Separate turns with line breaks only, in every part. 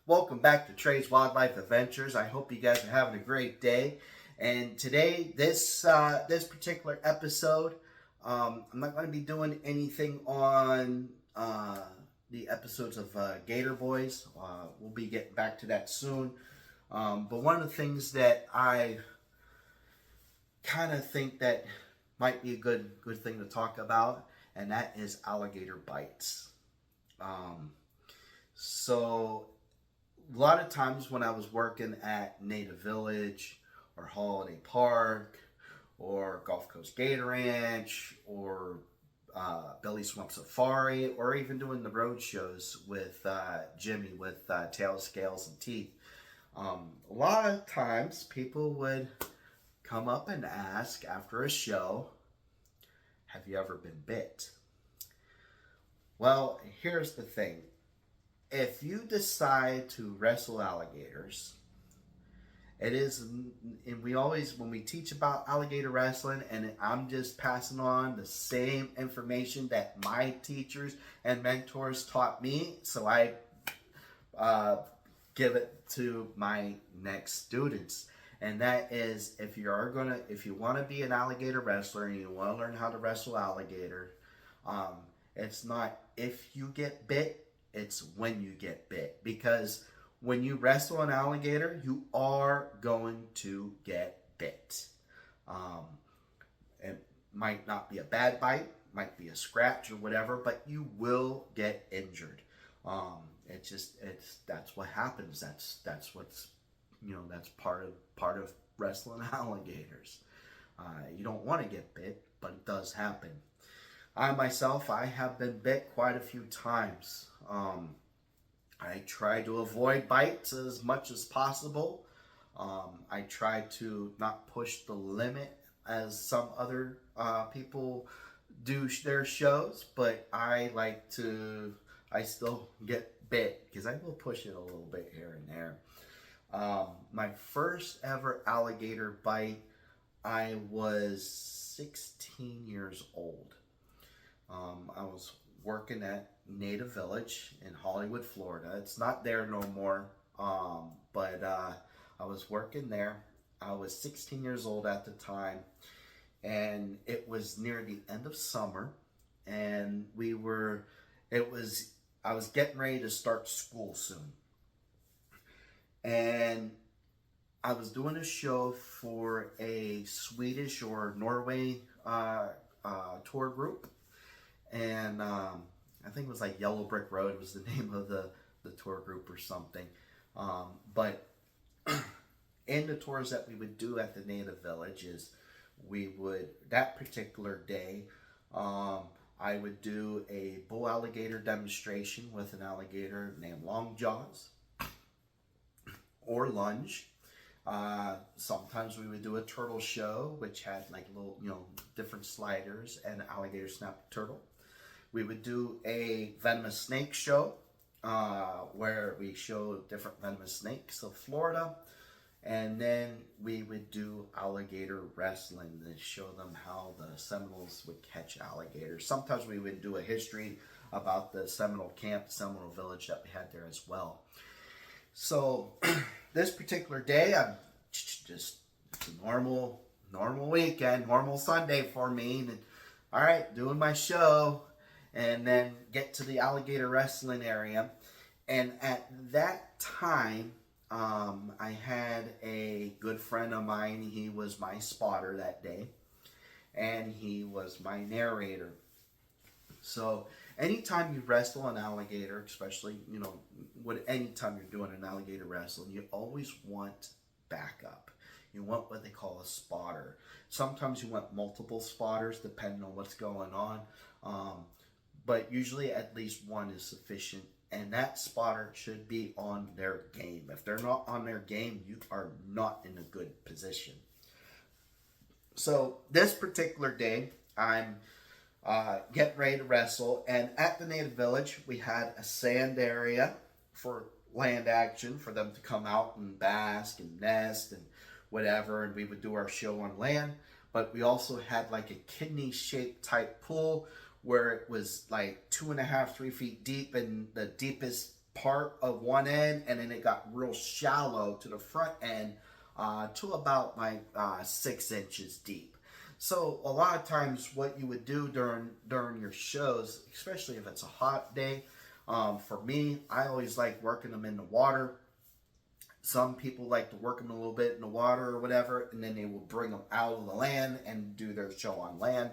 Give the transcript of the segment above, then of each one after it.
Welcome back to Trey's Wildlife Adventures. I hope you guys are having a great day. And today, this particular episode, I'm not going to be doing anything on the episodes of Gator Boys. We'll be getting back to that soon. But one of the things that I kind of think that might be a good thing to talk about, and that is alligator bites. Um, so a lot of times when I was working at Native Village or Holiday Park or Gulf Coast Gator Ranch or Belly Swamp Safari, or even doing the road shows with Jimmy with Tails, Scales, and Teeth, a lot of times people would come up and ask after a show, have you ever been bit? Well, here's the thing. If you decide to wrestle alligators, it is, and we always, when we teach about alligator wrestling, and I'm just passing on the same information that my teachers and mentors taught me, so I give it to my next students. And that is, if you want to be an alligator wrestler and you want to learn how to wrestle alligator, it's not if you get bit, it's when you get bit. Because when you wrestle an alligator, you are going to get bit. It might not be a bad bite, might be a scratch or whatever, but you will get injured. That's what happens. That's what's that's part of wrestling alligators. You don't want to get bit, but it does happen. I have been bit quite a few times. I try to avoid bites as much as possible. I try to not push the limit as some other people do their shows, but I still get bit because I will push it a little bit here and there. My first ever alligator bite, I was 16 years old. I was working at Native Village in Hollywood, Florida. It's not there no more, but I was working there. I was 16 years old at the time, and it was near the end of summer, and I was getting ready to start school soon. And I was doing a show for a Swedish or Norway tour group, and I think it was like Yellow Brick Road was the name of the tour group or something. But in the tours that we would do at the Native Villages, that particular day, I would do a bull alligator demonstration with an alligator named Long Jaws or Lunge. Sometimes we would do a turtle show, which had like little, different sliders and an alligator snap turtle. We would do a venomous snake show, where we show different venomous snakes of Florida. And then we would do alligator wrestling to show them how the Seminoles would catch alligators. Sometimes we would do a history about the Seminole camp, Seminole village that we had there as well. So this particular day, it's a normal weekend, normal Sunday for me. And, all right, doing my show, and then get to the alligator wrestling area. And at that time, I had a good friend of mine. He was my spotter that day, and he was my narrator. So anytime you wrestle an alligator, especially, anytime you're doing an alligator wrestling, you always want backup. You want what they call a spotter. Sometimes you want multiple spotters depending on what's going on. But usually at least one is sufficient. And that spotter should be on their game. If they're not on their game, you are not in a good position. So this particular day, I'm getting ready to wrestle, and at the Native Village we had a sand area for land action for them to come out and bask and nest and whatever, and we would do our show on land. But we also had like a kidney shaped type pool where it was like 2.5, 3 feet deep, and the deepest part of one end, and then it got real shallow to the front end, to about like 6 inches deep. So a lot of times, what you would do during your shows, especially if it's a hot day, for me, I always like working them in the water. Some people like to work them a little bit in the water or whatever, and then they will bring them out of the land and do their show on land.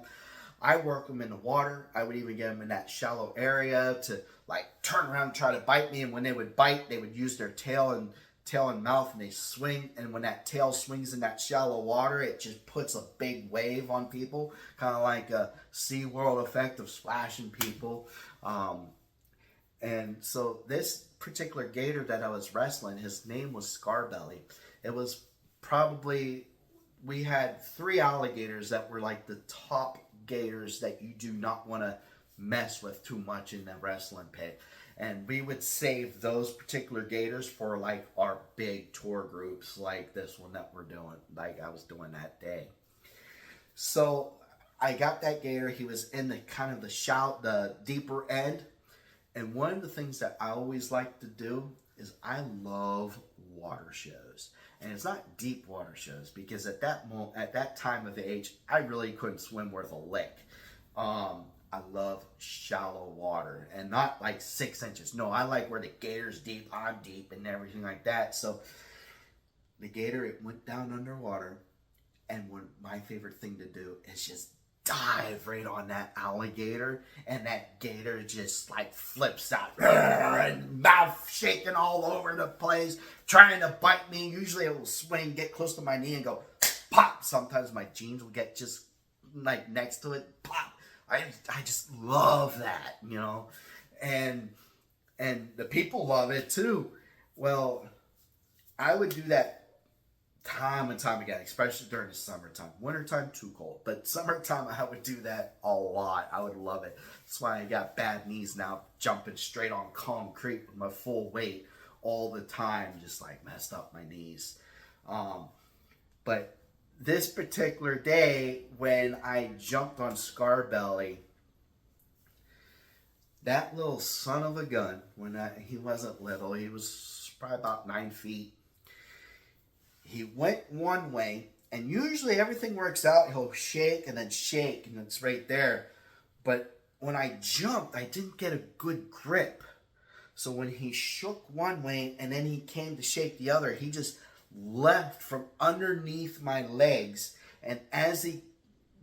I work them in the water. I would even get them in that shallow area to like turn around and try to bite me. And when they would bite, they would use their tail and mouth, and they swing. And when that tail swings in that shallow water, it just puts a big wave on people, kind of like a SeaWorld effect of splashing people. And so this particular gator that I was wrestling, his name was Scarbelly. It was probably, we had 3 alligators that were like the top gators that you do not want to mess with too much in the wrestling pit. And we would save those particular gators for like our big tour groups, like this one that we're doing, like I was doing that day. So I got that gator. He was in the kind of the deeper end. And one of the things that I always like to do is I love water shows. And it's not deep water shows, because at that time of age, I really couldn't swim worth a lick. I love shallow water, and not like 6 inches. No, I like where the gator's deep, I'm deep, and everything like that. So the gator, it went down underwater, and my favorite thing to do is just dive right on that alligator, and that gator just like flips out and mouth shaking all over the place, trying to bite me. Usually it will swing, get close to my knee and go pop. Sometimes my jeans will get just like next to it, pop. I just love that, you know, and the people love it too. Well, I would do that time and time again, especially during the summertime. Wintertime, too cold. But summertime, I would do that a lot. I would love it. That's why I got bad knees now, jumping straight on concrete with my full weight all the time, just like messed up my knees. But this particular day, when I jumped on Scarbelly, that little son of a gun, he wasn't little, he was probably about 9 feet. He went one way, and usually everything works out. He'll shake, and it's right there. But when I jumped, I didn't get a good grip. So when he shook one way, and then he came to shake the other, he just left from underneath my legs. And as he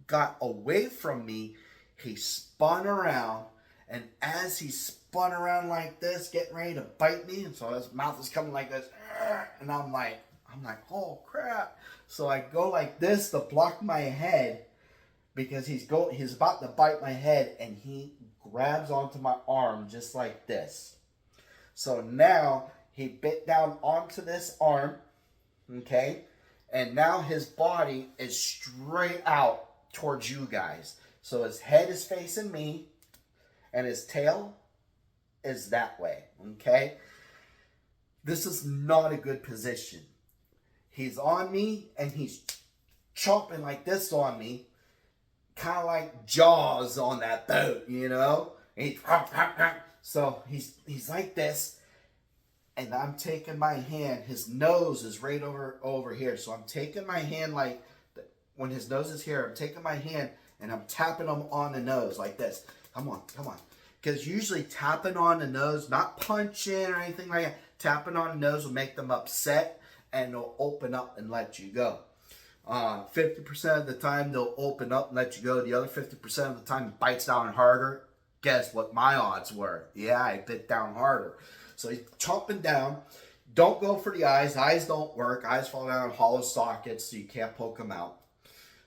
got away from me, he spun around. And as he spun around like this, getting ready to bite me, and so his mouth is coming like this, and I'm like, oh crap. So I go like this to block my head, because he's about to bite my head, and he grabs onto my arm just like this. So now he bit down onto this arm, okay? And now his body is straight out towards you guys. So his head is facing me, and his tail is that way, okay? This is not a good position. He's on me, and he's chomping like this on me, kind of like Jaws on that boat, you know? So he's like this, and I'm taking my hand. His nose is right over here, so I'm taking my hand like, when his nose is here, I'm taking my hand, and I'm tapping him on the nose like this. Come on. Because usually tapping on the nose, not punching or anything like that, tapping on the nose will make them upset, and they'll open up and let you go. 50% of the time, they'll open up and let you go. The other 50% of the time, it bites down harder. Guess what my odds were? Yeah, I bit down harder. So he's chomping down. Don't go for the eyes. Eyes don't work. Eyes fall down in hollow sockets, so you can't poke them out.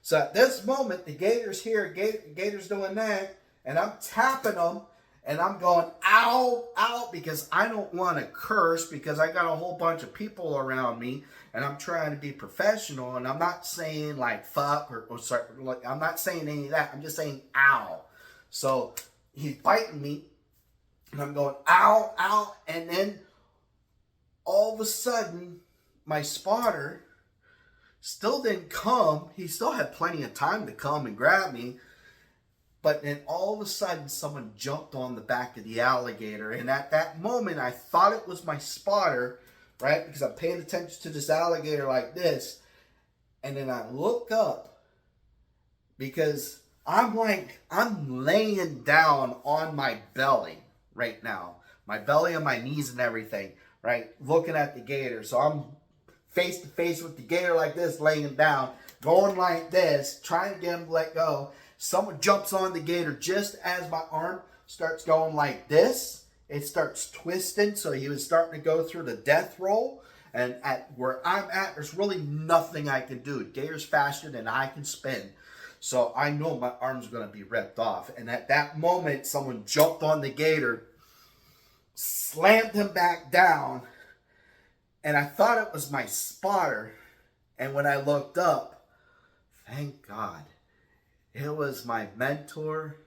So at this moment, the gator's here. Gator's doing that. And I'm tapping him. And I'm going, ow, ow, because I don't want to curse, because I got a whole bunch of people around me, and I'm trying to be professional, and I'm not saying like fuck or sorry, like, I'm not saying any of that. I'm just saying ow. So he's biting me, and I'm going, ow, ow, and then all of a sudden, my spotter still didn't come. He still had plenty of time to come and grab me. But then all of a sudden, someone jumped on the back of the alligator. And at that moment, I thought it was my spotter, right? Because I'm paying attention to this alligator like this. And then I look up because I'm laying down on my belly right now. My belly and my knees and everything, right? Looking at the gator. So I'm face to face with the gator like this, laying down, going like this, trying to get him to let go. Someone jumps on the gator just as my arm starts going like this. It starts twisting, so he was starting to go through the death roll. And at where I'm at, there's really nothing I can do. Gator's faster than I can spin. So I know my arm's going to be ripped off. And at that moment, someone jumped on the gator, slammed him back down, and I thought it was my spotter. And when I looked up, thank God, it was my mentor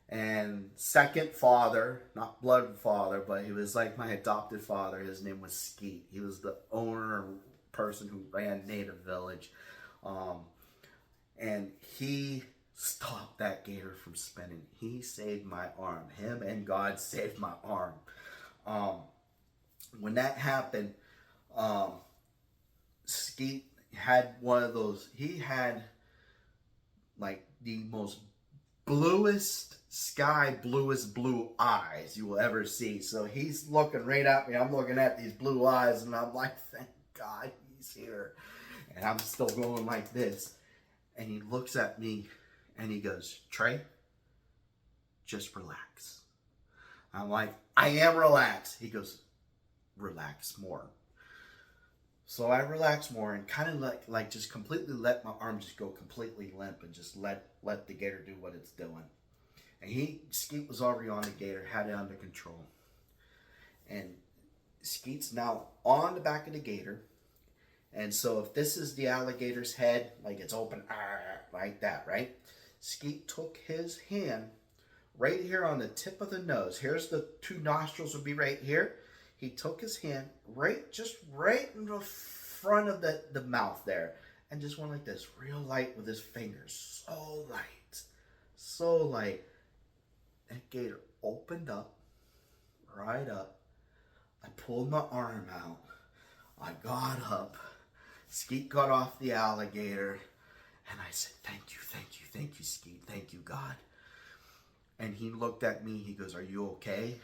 and second father, not blood father, but he was like my adopted father. His name was Skeet. He was the owner, person who ran Native Village. And he stopped that gator from spinning. He saved my arm. Him and God saved my arm. When that happened, Skeet had one of those, he had like the most bluest sky, bluest blue eyes you will ever see. So he's looking right at me. I'm looking at these blue eyes and I'm like, thank God he's here. And I'm still going like this. And he looks at me and he goes, Trey, just relax. I'm like, I am relaxed. He goes, relax more. So I relaxed more and kind of like just completely let my arm just go completely limp and just let the gator do what it's doing. And Skeet was already on the gator, had it under control. And Skeet's now on the back of the gator. And so if this is the alligator's head, like it's open, like that, right? Skeet took his hand right here on the tip of the nose. Here's the two nostrils would be right here. He took his hand just right in the front of the mouth there. And just went like this, real light with his fingers. So light. So light. That gator opened up, right up. I pulled my arm out. I got up. Skeet got off the alligator. And I said, thank you, thank you, thank you, Skeet. Thank you, God. And he looked at me. He goes, are you okay?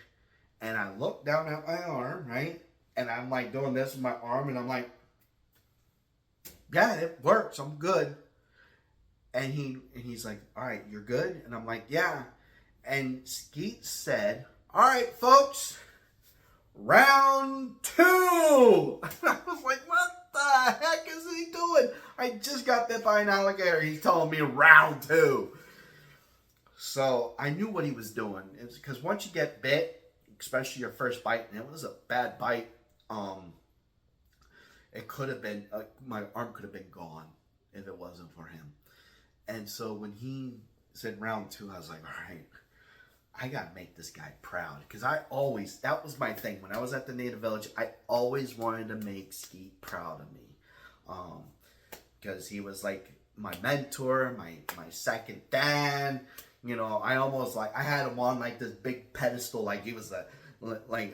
And I looked down at my arm, right? And I'm like doing this with my arm. And I'm like, yeah, it works. I'm good. And he's like, all right, you're good? And I'm like, yeah. And Skeet said, all right, folks, round 2. And I was like, what the heck is he doing? I just got bit by an alligator. He's telling me round 2. So I knew what he was doing. It was because once you get bit, especially your first bite, and it was a bad bite, it could have been, my arm could have been gone if it wasn't for him. And so when he said round 2, I was like, all right, I got to make this guy proud. Because that was my thing. When I was at the Native Village, I always wanted to make Skeet proud of me. Because he was like my mentor, my second dad. You know, I had him on like this big pedestal, like he was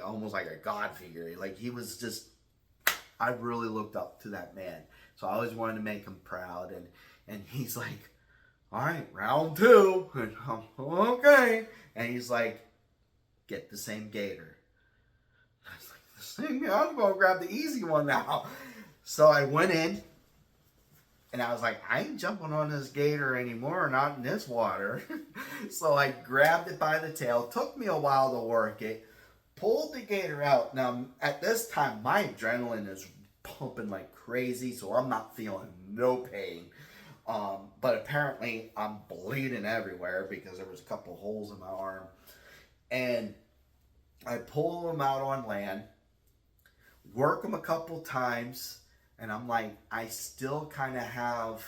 almost like a god figure. Like he was just, I really looked up to that man. So I always wanted to make him proud. And he's like, all right, round 2. And I'm, okay. And he's like, get the same gator. I was like, the same gator? I'm going to grab the easy one now. So I went in. And I was like, I ain't jumping on this gator anymore, not in this water. So I grabbed it by the tail. Took me a while to work it. Pulled the gator out. Now, at this time, my adrenaline is pumping like crazy, so I'm not feeling no pain. But apparently, I'm bleeding everywhere because there was a couple holes in my arm. And I pull him out on land, work him a couple times, and I'm like, I still kind of have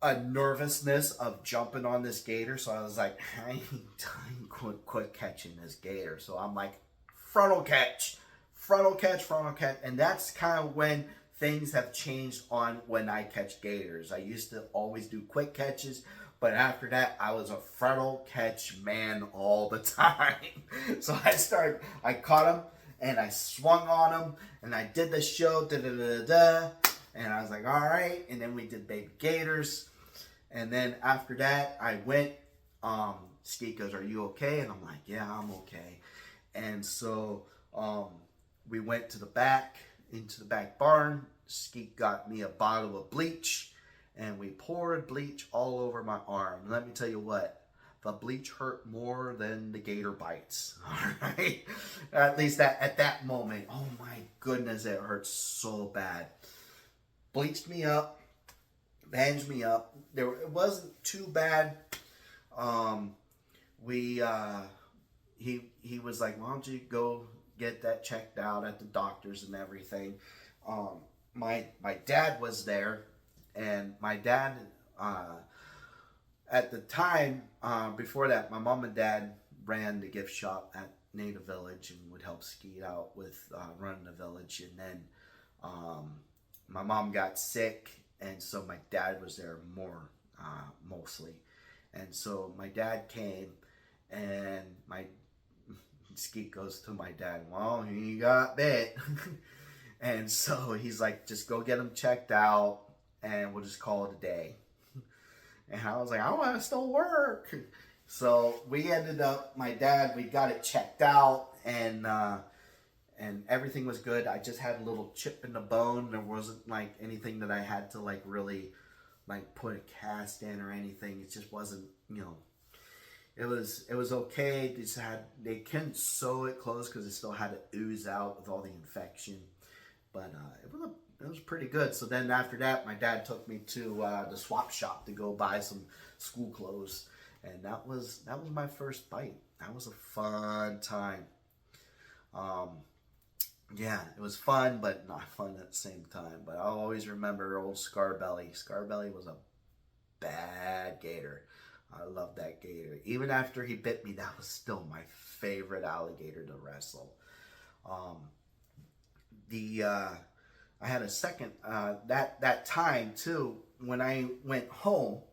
a nervousness of jumping on this gator. So I was like, I ain't quit catching this gator. So I'm like, frontal catch. And that's kind of when things have changed on when I catch gators. I used to always do quick catches, But after that, I was a frontal catch man all the time. So I caught him and I swung on him and I did the show, da da da da. And I was like, all right. And then we did baby gators. And then after that, I went. Skeet goes, "Are you okay?" And I'm like, "Yeah, I'm okay." And so we went to the back, into the back barn. Skeet got me a bottle of bleach, and we poured bleach all over my arm. Let me tell you what, the bleach hurt more than the gator bites. All right, at least at that moment. Oh my goodness, it hurt so bad. Bleached me up, bandaged me up. It wasn't too bad. He was like, "Why don't you go get that checked out at the doctors and everything?" My dad was there, and my dad at the time before that, my mom and dad ran the gift shop at Native Village and would help Skeet out with running the village. And then my mom got sick, and so my dad was there more mostly. And so my dad came, and my Skeet goes to my dad, "Well, he got bit." And so he's like, "Just go get him checked out, and we'll just call it a day." And I was like, "I want to still work." So we ended up, my dad, we got it checked out, and everything was good. I just had a little chip in the bone. There wasn't like anything that I had to like really like put a cast in or anything. It just wasn't, it was okay. They couldn't sew it closed because it still had to ooze out with all the infection. But it was pretty good. So then after that, my dad took me to the swap shop to go buy some school clothes, and that was my first bite. That was a fun time. Yeah, it was fun, but not fun at the same time. But I'll always remember old Scarbelly. Scarbelly was a bad gator. I love that gator. Even after he bit me, that was still my favorite alligator to wrestle. I had a second that time too when I went home.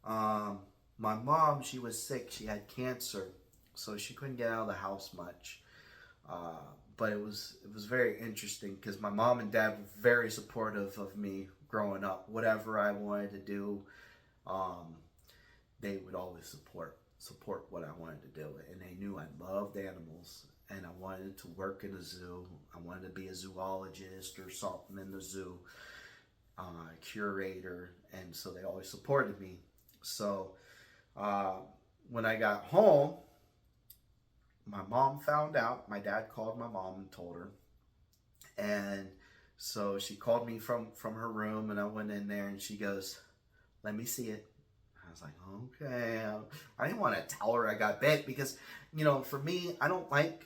My mom, she was sick. She had cancer, so she couldn't get out of the house much. But it was very interesting because my mom and dad were very supportive of me growing up. Whatever I wanted to do, they would always support what I wanted to do, and they knew I loved animals and I wanted to work in a zoo. I wanted to be a zoologist or something in the zoo, curator, and so they always supported me. So when I got home, my mom found out. My dad called my mom and told her, and so she called me from her room, and I went in there, and she goes, "Let me see it." I was like, "Okay." I didn't want to tell her I got bit because, for me, I don't like,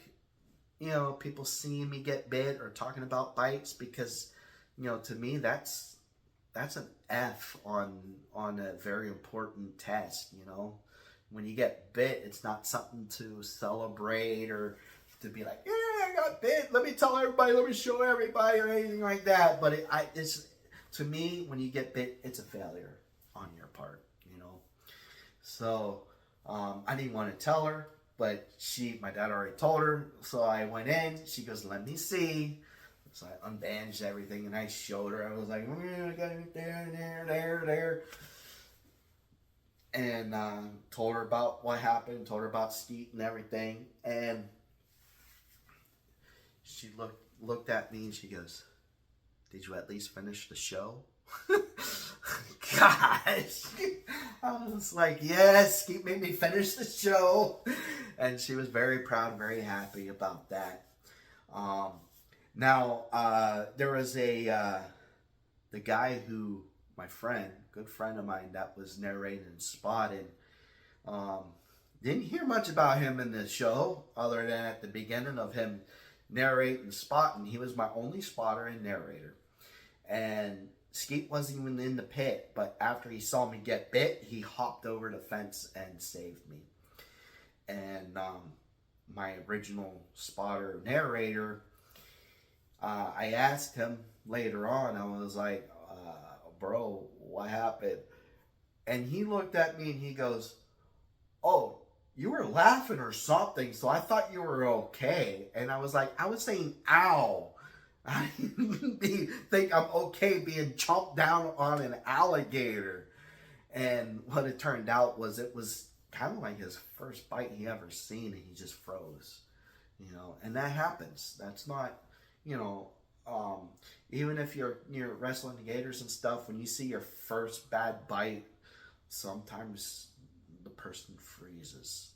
people seeing me get bit or talking about bites because, to me, that's an F on a very important test. When you get bit, it's not something to celebrate or to be like, "Yeah, I got bit. Let me tell everybody. Let me show everybody," or anything like that. But it's to me, when you get bit, it's a failure on your part. So I didn't want to tell her, but my dad already told her. So I went in. She goes, "Let me see." So I unbandaged everything and I showed her. I was like, "I got it there. And told her about what happened, told her about Skeet and everything. And she looked at me and she goes, "Did you at least finish the show?" Gosh. I was like, "Yes, Skeet made me finish the show." And she was very proud, very happy about that. Now, there was the guy who, my friend, good friend of mine that was narrating Spotted. Didn't hear much about him in the show other than at the beginning of him narrating Spotting. He was my only spotter and narrator. And Skeet wasn't even in the pit, but after he saw me get bit, he hopped over the fence and saved me. And my original spotter narrator, I asked him later on, I was like, "Bro, what happened?" And he looked at me and he goes, "Oh, you were laughing or something, so I thought you were okay." And I was like, "I was saying ow. I didn't think I'm okay being chomped down on an alligator." And what it turned out was it was kind of like his first bite he ever seen, and he just froze. And that happens. That's not, you know, um, even if you're wrestling the gators and stuff, when you see your first bad bite, sometimes the person freezes.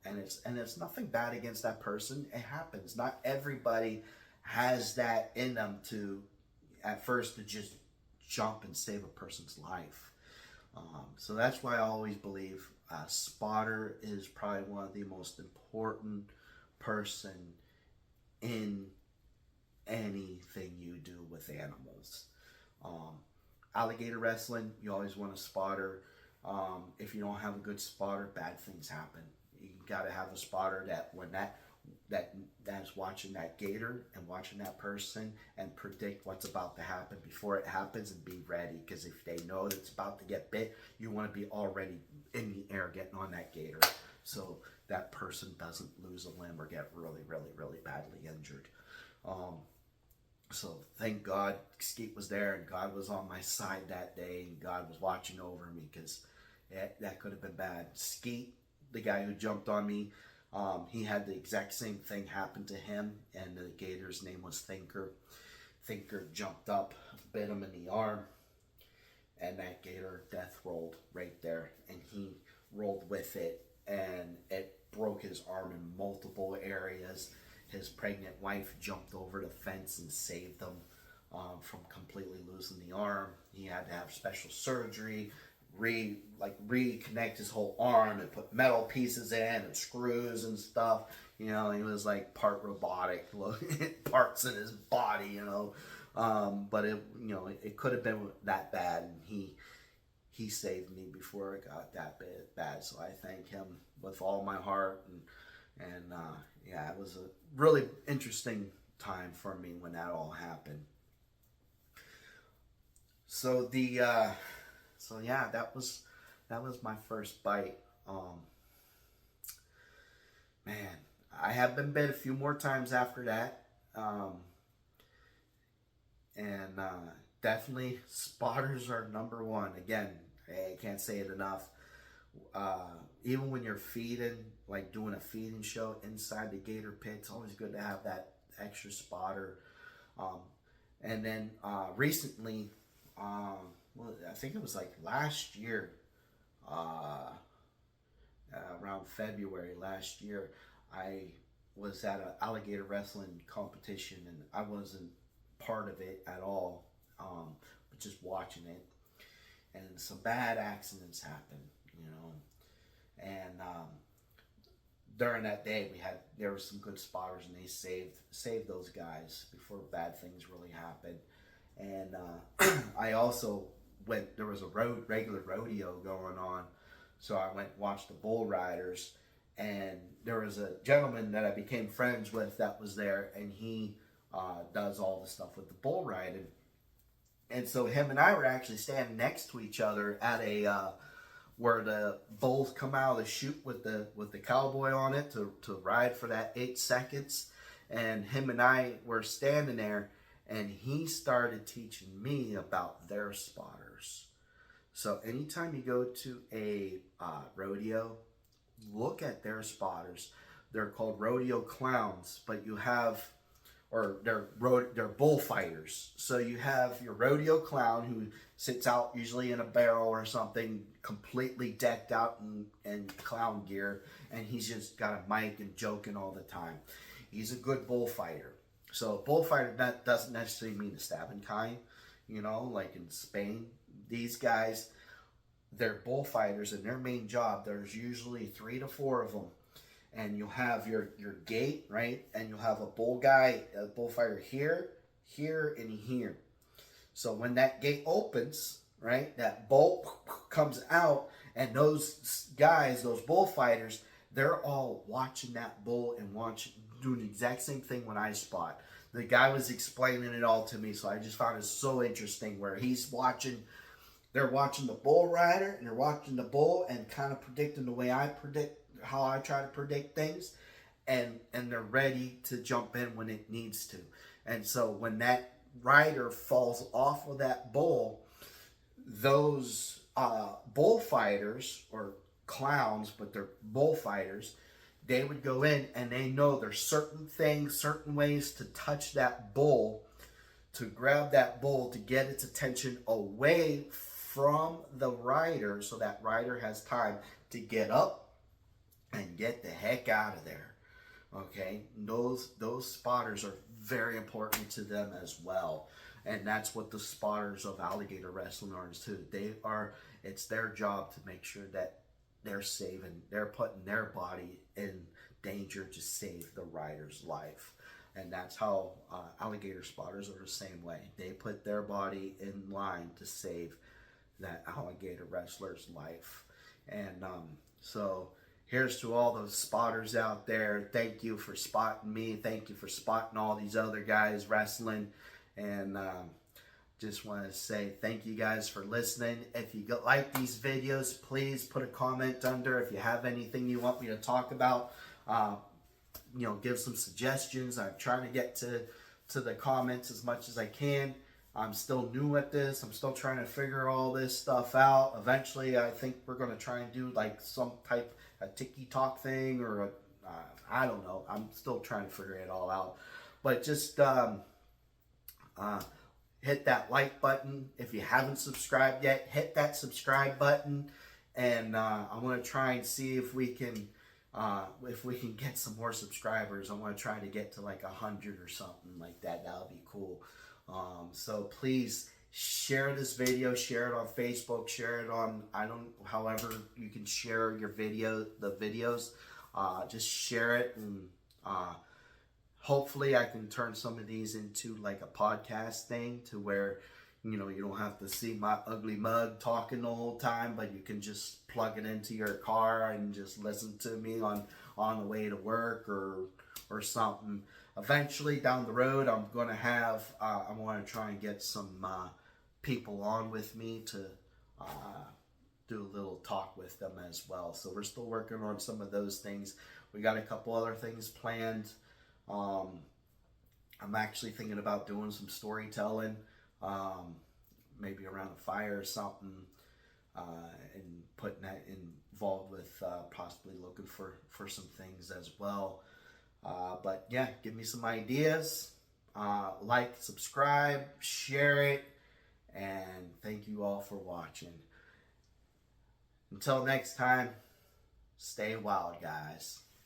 And it's nothing bad against that person. It happens. Not everybody has that in them to at first to just jump and save a person's life. So that's why I always believe a spotter is probably one of the most important person in anything you do with animals. Um, Alligator wrestling, you always want a spotter. If you don't have a good spotter, bad things happen. You got to have a spotter that when that's watching that gator and watching that person and predict what's about to happen before it happens and be ready. Because if they know that it's about to get bit, you want to be already in the air getting on that gator, so that person doesn't lose a limb or get really, really, really badly injured. So thank God Skeet was there and God was on my side that day and God was watching over me, because that could have been bad. Skeet, the guy who jumped on me, he had the exact same thing happen to him, and the gator's name was Thinker. Thinker jumped up, bit him in the arm, and that gator death rolled right there, and he rolled with it, and it broke his arm in multiple areas. His pregnant wife jumped over the fence and saved him from completely losing the arm. He had to have special surgery, reconnect his whole arm and put metal pieces in and screws and stuff. He was like part robotic, parts in his body. But it could have been that bad, and he saved me before it got that bad. So I thank him with all my heart, and yeah, it was a really interesting time for me when that all happened. So yeah, that was my first bite. Man, I have been bit a few more times after that, and definitely spotters are number one. Again, I can't say it enough. Even when you're feeding, like doing a feeding show inside the gator pit, it's always good to have that extra spotter. And then recently, I think it was like last year, around February last year, I was at an alligator wrestling competition, and I wasn't part of it at all, but just watching it. And some bad accidents happened, and during that day there were some good spotters, and they saved those guys before bad things really happened. And I also there was a regular rodeo going on, so I went and watched the bull riders, and there was a gentleman that I became friends with that was there, and he does all the stuff with the bull riding. And so him and I were actually standing next to each other at a where the bulls come out of the chute with the cowboy on it to ride for that 8 seconds. And him and I were standing there, and he started teaching me about their spotters. So anytime you go to a rodeo, look at their spotters. They're called rodeo clowns, but they're bullfighters. So you have your rodeo clown who sits out usually in a barrel or something, completely decked out in clown gear, and he's just got a mic and joking all the time. He's a good bullfighter. So bullfighter doesn't necessarily mean the stabbing kind, like in Spain. These guys, they're bullfighters, and their main job, there's usually 3 to 4 of them. And you'll have your gate, right? And you'll have a bullfighter here, and here. So when that gate opens, right, that bolt comes out, and those guys, those bullfighters, they're all watching that bull and doing the exact same thing when I spot. The guy was explaining it all to me, so I just found it so interesting where he's watching they're watching the bull rider and they're watching the bull and kind of predicting the way I predict, how I try to predict things, and they're ready to jump in when it needs to. And so when that rider falls off of that bull, those bullfighters, or clowns, but they're bullfighters, they would go in and they know there's certain things, certain ways to touch that bull, to grab that bull, to get its attention away from the rider, so that rider has time to get up and get the heck out of there. Okay, those spotters are very important to them as well, and that's what the spotters of alligator wrestling are too. It's their job to make sure that they're putting their body in danger to save the rider's life. And that's how alligator spotters are the same way. They put their body in line to save that alligator wrestler's life. And so here's to all those spotters out there. Thank you for spotting me. Thank you for spotting all these other guys wrestling. And just want to say thank you guys for listening. If you like these videos, please put a comment under. If you have anything you want me to talk about, give some suggestions. I'm trying to get to the comments as much as I can. I'm still new at this. I'm still trying to figure all this stuff out. Eventually, I think we're going to try and do like some type of TikTok thing, or I don't know. I'm still trying to figure it all out. But just hit that like button. If you haven't subscribed yet, hit that subscribe button. And I'm going to try and see if we can get some more subscribers. I want to try to get to like 100 or something like that. That would be cool. So please share this video, share it on Facebook, share it on, however you can share your the videos. Just share it, and hopefully I can turn some of these into like a podcast thing, to where you don't have to see my ugly mug talking the whole time, but you can just plug it into your car and just listen to me on the way to work or something. Eventually down the road, I'm going to try and get some people on with me to do a little talk with them as well. So we're still working on some of those things. We got a couple other things planned. I'm actually thinking about doing some storytelling, maybe around a fire or something, and putting that involved with possibly looking for some things as well. But yeah, give me some ideas. Like, subscribe, share it, and thank you all for watching. Until next time, stay wild, guys.